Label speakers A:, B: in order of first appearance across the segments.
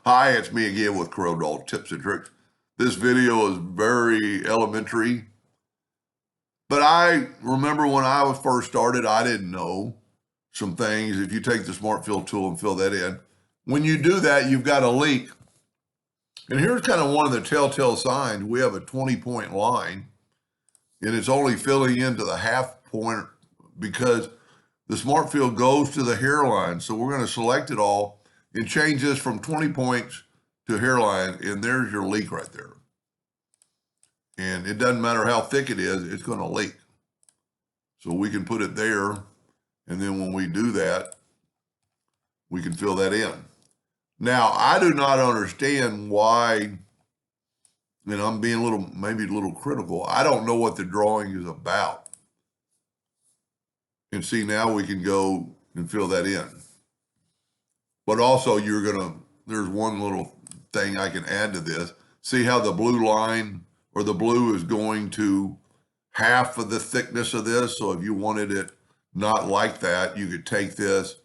A: Hi, it's me again with Corel Tips and Tricks. This video is very elementary, but I remember when I was first started, I didn't know some things. If you take the Smart Fill tool and fill that in, when you do that, you've got a leak. And here's kind of one of the telltale signs. We have a 20-point line, and it's only filling into the half point because the Smart Fill goes to the hairline. So we're going to select it all and change this from 20 points to hairline, and there's your leak right there. And it doesn't matter how thick it is, it's going to leak. So we can put it there, and then when we do that, we can fill that in. Now, I do not understand why, and I'm being maybe a little critical. I don't know what the drawing is about. And see, now we can go and fill that in. But also there's one little thing I can add to this. See how the blue line or the blue is going to half of the thickness of this. So if you wanted it not like that, you could take this,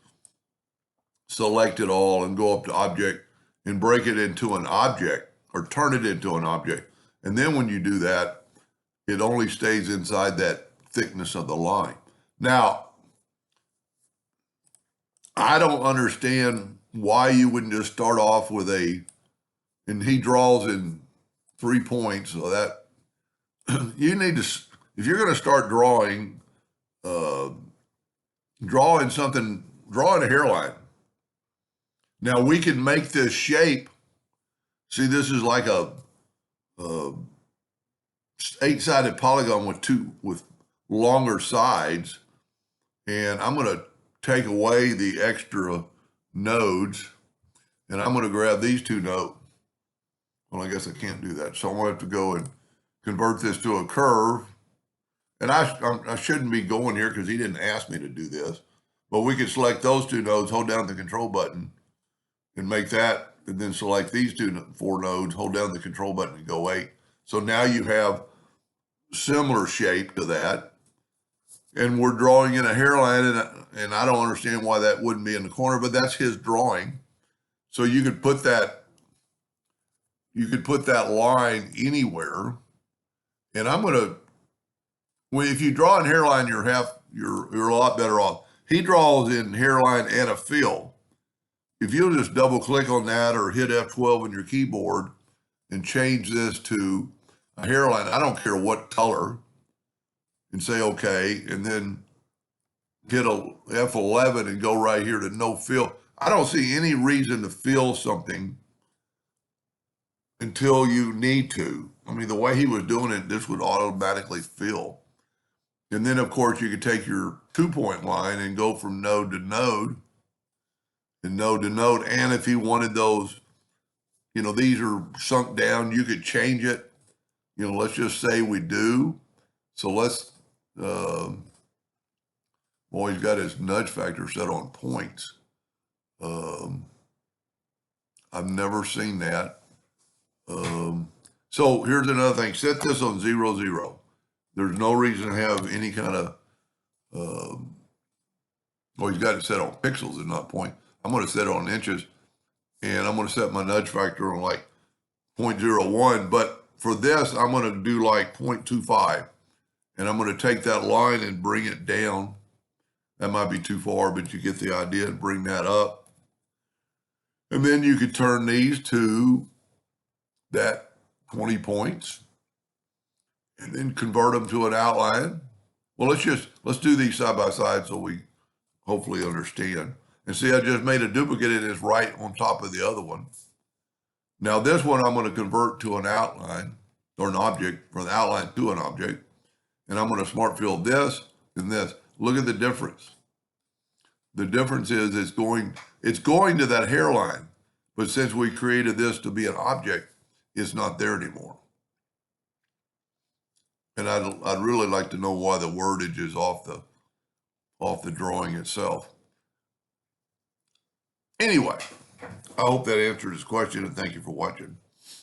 A: select it all, and go up to object and break it into an object or turn it into an object. And then when you do that, it only stays inside that thickness of the line. Now, I don't understand why you wouldn't just start off with and he draws in 3 points. So that you need to, if you're going to start drawing, draw in a hairline. Now we can make this shape. See, this is like a 8-sided polygon with longer sides. And I'm going to take away the extra nodes, and I'm going to grab these two nodes. Well, I guess I can't do that. So I'm going to have to go and convert this to a curve. And I shouldn't be going here because he didn't ask me to do this. But we could select those two nodes, hold down the control button, and make that, and then select these 4 nodes, hold down the control button, and go 8. So now you have similar shape to that. And we're drawing in a hairline, and I don't understand why that wouldn't be in the corner, but that's his drawing. So you could put that line anywhere. And if you draw in hairline, you're a lot better off. He draws in hairline and a fill. If you'll just double click on that or hit F12 on your keyboard and change this to a hairline, I don't care what color, and say okay, and then hit a F11 and go right here to no fill. I don't see any reason to fill something until you need to. I mean, the way he was doing it, this would automatically fill. And then, of course, you could take your 2-point line and go from node to node and node to node. And if he wanted those, these are sunk down, you could change it. Let's just say we do. So let's, well, he's got his nudge factor set on points. I've never seen that. So here's another thing. Set this on 0, 0. There's no reason to have any kind of, well, he's got it set on pixels and not point. I'm going to set it on inches, and I'm going to set my nudge factor on like 0.01. But for this, I'm going to do like 0.25. And I'm going to take that line and bring it down. That might be too far, but you get the idea, and bring that up. And then you could turn these to that 20 points and then convert them to an outline. Well, let's do these side by side so we hopefully understand. And see, I just made a duplicate. It is right on top of the other one. Now this one I'm going to convert to an outline or an object, from the outline to an object. And I'm going to smart fill this and this. Look at the difference. The difference is it's going to that hairline, but since we created this to be an object, it's not there anymore. And I'd really like to know why the wordage is off the drawing itself. Anyway, I hope that answered his question, and thank you for watching.